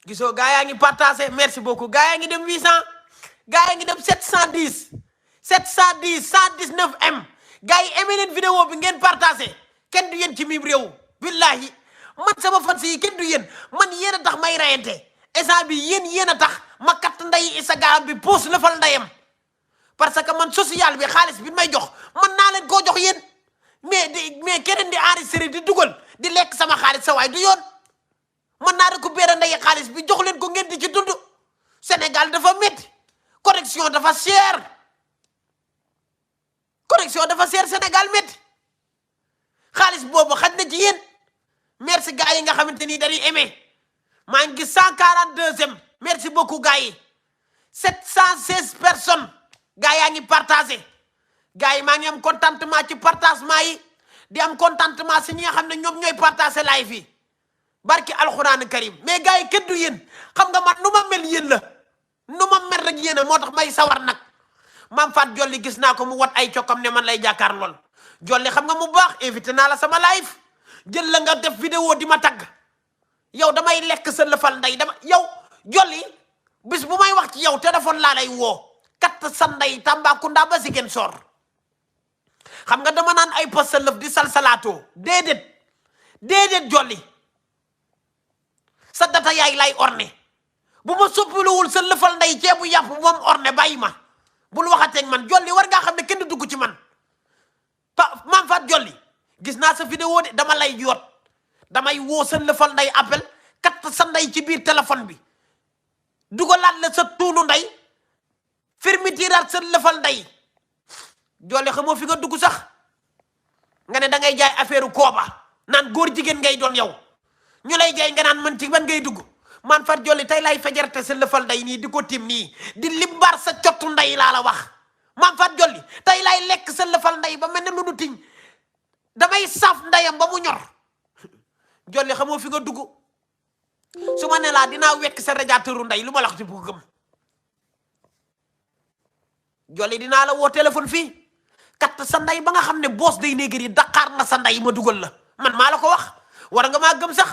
gisoo gaa yaa ngi partagé merci beaucoup gaa yaa ngi dem 800 gaa yaa ngi dem 710 119 m gaa yi aimé leen vidéo bi ngeen partagé kenn du yéen ci mim réew billahi man sama fans yi kenn du yéen man yéen a tax may rayante instant bi yéen a tax ma katt nday Instagram bi post lëfal ndayam parce que man social bi xaalis bi may jox man naa leen koo jox yéen mais keneen di enregistré di dugal di lekk sama xaalis sa waay du yoon man naa récupérer nday xaalis bi jox leen ko ngeen di ci dund Sénégal dafa métti connexion dafa cher Sénégal métti xaalis boobu xaj na ci yéen merci gars yi nga xamante ni dañuy aimé maa ngi gis 142e merci beaucoup gars yi 716 personnes gars yaa ngi partagé gars yi maa ngi am contentement ci partagement yi di am contentement si ñi nga xam ne ñoom ñooy partagé live yi barki alxuraan karim mais gars yi kenn du yéen xam nga man nu ma mel yéen la nu ma mel rek yéen a moo tax may sawar nag Mame Fatou Jolly gis naa ko mu wat ay cokkam ne man lay jàkkaar lool Jolly xam nga mu baax invité naa la sama live jël la nga def vidéo di ma tagg yow damay lekk sa lëfal ndey yow Jolly bis bu may wax ci yow téléphone laa lay woo kat sa ndey Tambacounda ba Ziguinchor xam nga dama naan ay pas sa lëf di salsalaatoo déedéet Jolly sa data yaay lay orne bu ma soppiluwul sa lëfal ndey ceebu yàpp moom orne bàyyi ma bul waxateeg man Jolly war ngaa xam ne kenn du dugg ci man Mame Fatou Jolly gis naa sa vidéo de dama lay yoot damay woo sa lëfal ndey appel kat sa ndey ci biir téléphone bi dugalaat la sa tuunu ndey fermetiraat sa lëfal ndey Jolly xamoo fi nga dugg sax nga ne da ngay jaay affaire kooba naan góor jigéen ngay doon yow ñu lay jaay nga naan man ci ban ngay dugg Mame Fatou Jolly tey lay fajarte sa lëfal ndey nii di ko tim nii di limbaar sa cottu ndey laa la wax Mame Fatou Jolly tey lay lekk sa lëfal ndey ba mel ne lu nu tiñ damay saaf ndeyam ba mu ñor Jolly xamoo fi nga dugg su ma ne laa dinaa wekk sa radiateuru ndey lu ma la wax ci bu gëm Jolly dinaa la woo téléphone fii kat sa ndey ba nga xam ne boos day néegër yi Dakar na sa ndey ma dugal la man maa la ko wax war nga maa gëm sax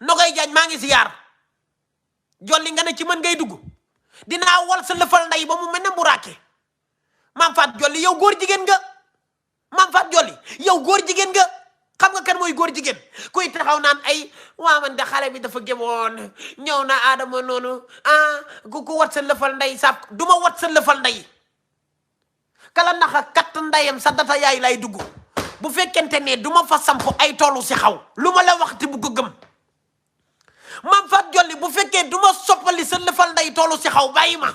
Nogay Jaañ maa ngi ziyaar Jolly nga ne ci mën ngay dugg dinaa wal sa lëfal ndey ba mu mel ne mburaake Mame Fatou Jolly yow góor jigéen nga Mame Fatou Jolly yow góor jigéen nga xam nga kan mooy góor jigéen kuy taxaw naan ay waa man de xale bi dafa gémoon ñëw na Adama noonu ku wat sa lëfal ndey sab du ma wat sa lëfal ndey kala naxa kat ndeyam sa data yaay lay dugg bu fekkente ne du ma fa samp ay toolu si xaw lu ma la waxti bu ko gëm Mame Fatou Jolly bu fekkee du ma soppali sa lëfal ndey toolu si xaw bàyyi ma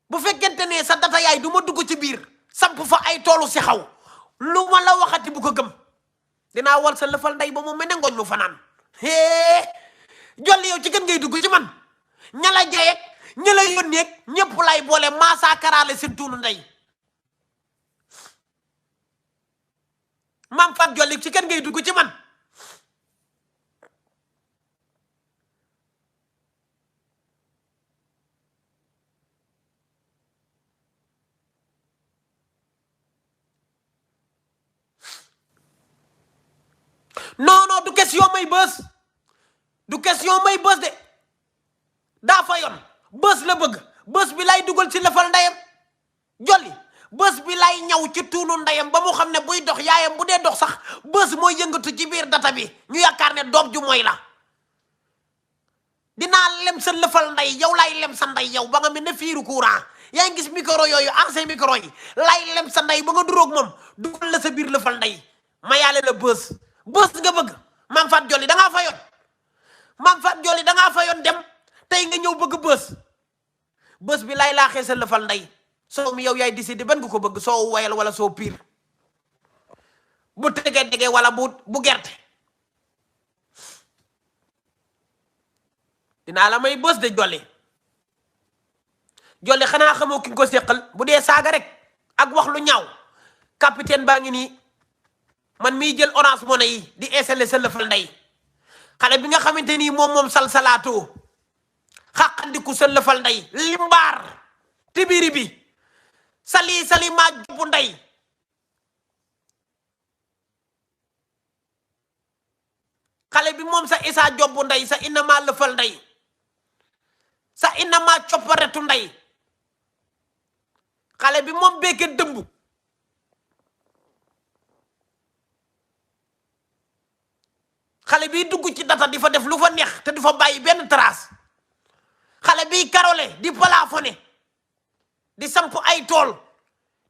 bu fekkente ne sa data yaay du ma dugg ci biir samp fa ay toolu si xaw lu ma la waxati bu ko gëm dinaa wal sa lëfal ndey ba mu mel ne ngooñ mu fanaan Jolly yow ci gën ngay dugg ci man ña la jayeeg ña la yónneeg ñëpp lay boole maasakaraale seen tuunu ndey Mame Fatou Jolly ci kan ngay dugg ci man non du question may bës de daa fa yoon bës la bëgg bës bi lay dugal ci lëfal ndeyam Jolly bës bi lay ñaw ci tuunu ndeyam ba mu xam ne buy dox yaayam bu dee dox sax bës mooy yëngatu ci biir data bi ñu yaakaar ne doom ju mooy la dinaa lem sa lëfal ndey yow lay lem sa ndey yow ba nga mel ne fiiru courant yaa ngi gis micro yooyu ancien micro yi lay lem sa ndey ba nga duróog moom dugal la sa biir lëfal ndey ma yaale la bës nga bëgg Mame Fatou Jolly dangaa fa yoon Mame Fatou Jolly dangaa fa yoon dem tey nga ñëw bëgg bës bi lay laaxee sa lëfal ndey soo mi yow yaay décidé ban nga ko bëgg soo wayal wala soo piir bu tege wala bu gerte dinaa la may bës de Jolly xanaa xamoo ki nga ko séqal bu dee saaga rek ak wax lu ñaaw capitaine baa ngi nii man miy jël Orange Money yi di installé sa lëfal ndey xale bi nga xamante nii moom salsalaatoo xàqandiku sa lëfal ndey limbaar tibiri bi sali maa jubbu ndey xale bi moom sa Issa jobbu ndey sa inna maa lëfal ndey sa inna maa copparetu ndey xale bi moom beeke dëmb xale bi dugg ci data di fa def lu fa neex te du fa bàyyi benn trace xale bi karole di plafonné di samp ay tool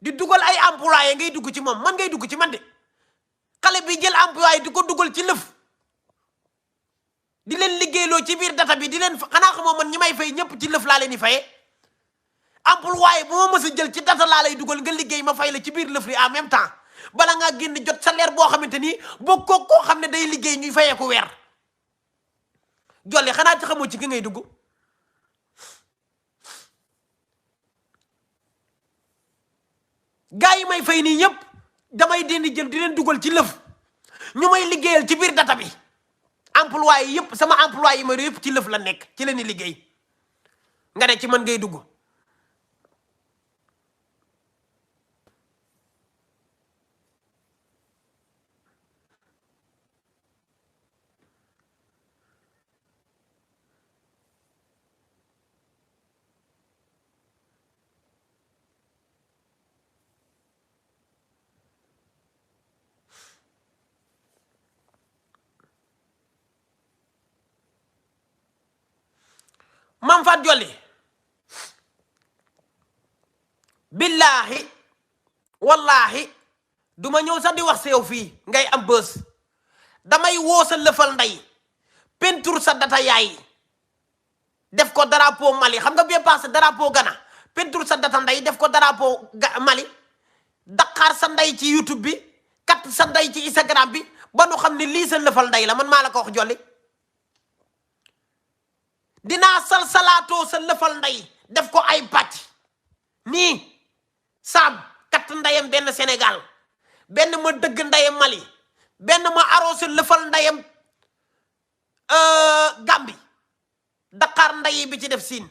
di dugal ay employé ngay dugg ci moom man ngay dugg ci man de xale bi jël employé di ko dugal ci lëf di leen liggéeyloo ci biir data bi di leen xanaa xamoo man ñi may fay ñëpp ci lëf laa leen di fayee employé bu ma mës a jël ci data laa lay dugal nga liggéey ma fay la ci biir lëf li en même temps bala ngaa génn jot salaire boo xamante ni boo koo xam ne day liggéey ñuy fayee ko weer jolli xanaa ci xamoo ci ki ngay dugg gaa yi may fay nii ñëpp damay dindi jël di leen dugal ci lëf ñu may liggéeyal ci biir data bi employé yëpp sama employé yi ma yëpp ci lëf la nekk ci leen di liggéey nga ne ci man ngay dugg Mame Fatou Diolly billaahi wallaahi duma ñëw sax di wax sa yow fii ngay am bës damay woo sa lëfal ndey peinture sa data yaay def ko drapeau Mali xam nga bien passé drapeau Ghana peinture sa data ndey def ko drapeau Mali Dakar sa ndey ci YouTube bi kat sa ndey ci Instagram bi ba nu xam ne lii sa lëfal ndey la man maa la ko wax Diolly dinaa salaatoo sa lëfal ndey def ko ay pàcc nii saab kat ndeyam benn Sénégal benn ma dëgg ndeyam Mali benn ma arrosé lëfal ndeyam Gambie Dakar ndey bi ci def siin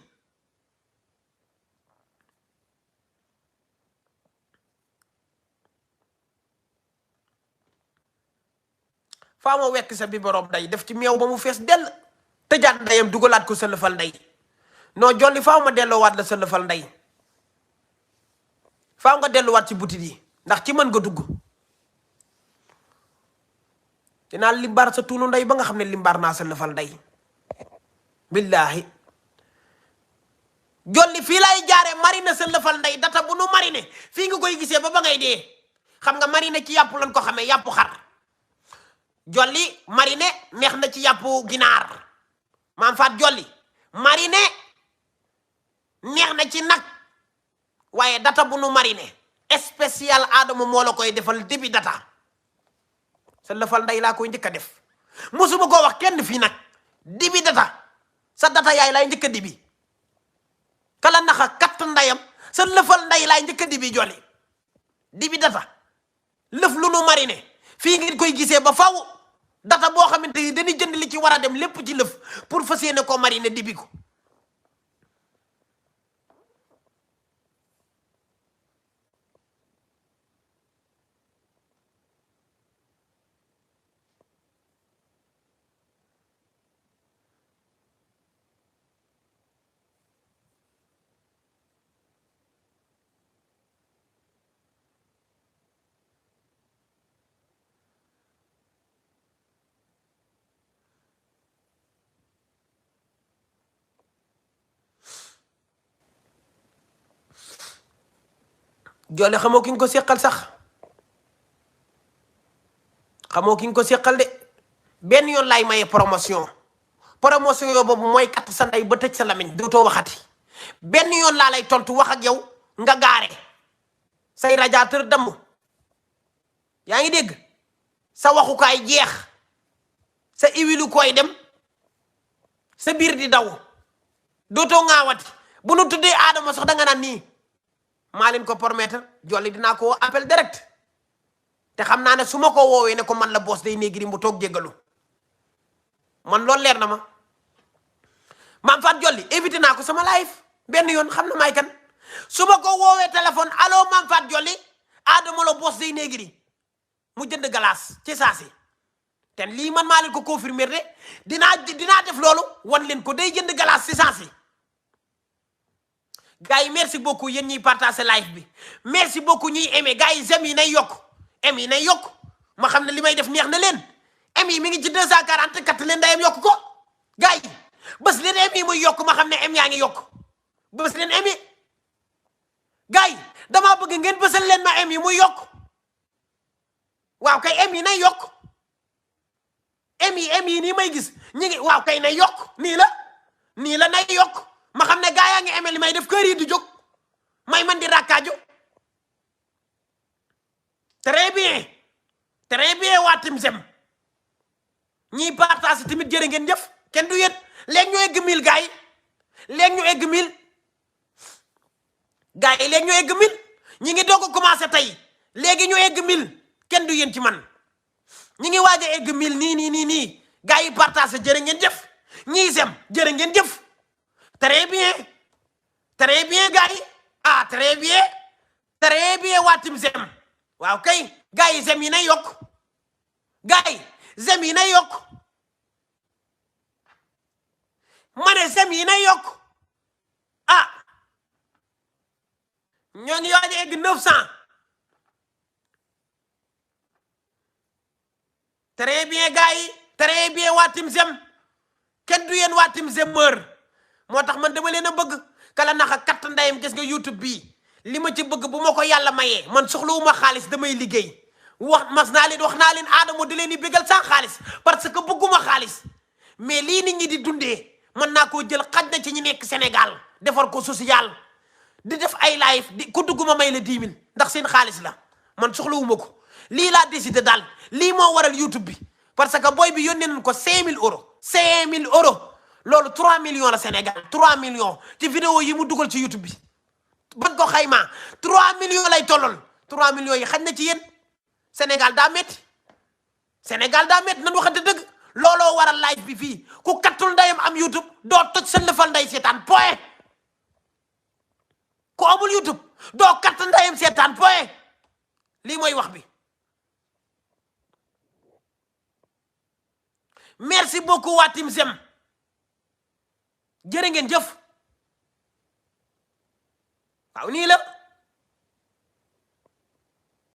faa ma wekk sa bi borom ndey def ci meew ba mu fees dell tëjaat ndeyam dugalaat ko sa lëfal ndey non Diolly faaw ma delloowaat la sa lëfal ndey faaw nga delluwaat ci butit yi ndax ci mën nga dugg dinaa limbaar sa tuunu ndey ba nga xam ne limbaar naa sa lëfal ndey billaahi Diolly fii lay jaare marine sa lëfal ndey data bu nu marine fii nga koy gisee ba ngay dee xam nga marine ci yàpp lañ ko xamee yàpp xar Diolly marine neex na ci yàpp ginaar Mame Fatou Diolly marine neex na ci nag waaye data bu nu marine spécial Adama moo la koy defal dibi data sa lëfal ndey laa koy njëkk a def musuma koo wax kenn fii nag dibi data sa data yaay laay njëkk a dibi kala naxa katt ndeyam sa lëfal ndey laay njëkk a dibi Diolly dibi data lëf lu nu marine fii ngeen koy gisee ba faw data boo xamante ni dañuy jënd li ci war a dem lépp ci lëf pour fas yéene koo mariner dibi ko Diolly xamoo ki nga ko seqal sax xamoo ki nga ko seqal de benn yoon laay maye promotion yoo boobu mooy katt sa ndey ba tëj sa lamiñ dootoo waxati benn yoon laa lay tontu wax ak yow nga gaare say radiateur damm yaa ngi dégg sa waxukaay jeex sa iwilu koy dem sa biir di daw dootoo ngaawati bu nu tuddee Adama sax da nga naan nii maa leen ko promettre Diolly dinaa ko appel direct te xam naa ne su ma ko woowee ne ko man la boss day néegri mu toog jéggalu man loolu leer na ma Mame Fatou Diolly évité naa ko sama live benn yoon xam na may kan su ma ko woowee téléphone allo Mame Fatou Diolly Adama la boss day néegri mu jënd glace ci saasi te lii man maa leen ko confirmer de dinaa def loolu wan leen ko day jënd glace si sens yi. gars yi merci beaucoup yéen ñiy partager live bi merci beaucoup ñuy aimé gars yi j'aime yi nay yokk aime yi nay yokk ma xam ne li may def neex na leen aime yi mi ngi ci 244 leen dayam yokk ko gars yi bés leen aime yi muy yokk ma xam ne aime yaa ngi yokk bés leen aime yi gars yi damaa bëgg ngeen bësal leen ma aime yi muy yokk waaw kay aime yi nay yokk aime yi nii may gis ñi ngi waaw kay nay yokk nii la nay yokk ma xam ne gaa yaa ngi aimé li may def kër yi di jóg may man di rakkaaju très bien waa Tim Zem ñiy partage tamit jërë ngeen jëf kenn du yéen léegi ñu egg 1000 gaa yi léegi ñu egg 1000 gaa yi léegi ñu egg 1000 ñi ngi doog a commencé tey léegi ñu egg 1000 kenn du yéen ci man ñi ngi waaj a egg 1000 nii gaa yi partage jërë ngeen jëf ñiy Zem jërë ngeen jëf. très bien gars yi ah très bien waa Tim Zem waaw kay gars yi Zem yi nay yokk gars yi Zem yi nay yokk ma ne Zem yi nay yokk ah ñoo ngi waaj a egg 900 très bien gars yi très bien waa Tim Zem kenn du yéen waa Tim Zem moo tax man dama leen a bëgg kala naxa katt ndayam gis nga YouTube bii li ma ci bëgg bu ma ko yàlla mayee man soxlawuma xaalis damay liggéey wax naa leen Adamo di leen di bégal sans xaalis parce que bëgguma xaalis mais lii nit ñi di dundee mën naa koo jël xaj na ci ñi nekk Sénégal defar ko social di def ay live di ku dugg ma may la 10 000 ndax seen xaalis la man soxlawuma ko lii laa décidé daal lii moo waral YouTube bi parce que boy bi yónnee nañ ko 5000 euros 5000 euros loolu 3 millions la Sénégal 3 millions ci vidéo yi mu dugal ci YouTube bi ban ko xaymaa 3 millions lay tollol 3 millions yi xañ na ci yéen Sénégal daa métti nan waxante dëgg looloo waral live bi fii ku kattul ndayam am YouTube doo toj sa lëfal nday seetaan point ku amul YouTube doo katt ndayam seetaan point lii mooy wax bi merci beaucoup waa Tim Zem jërë ngeen jëf waaw nii la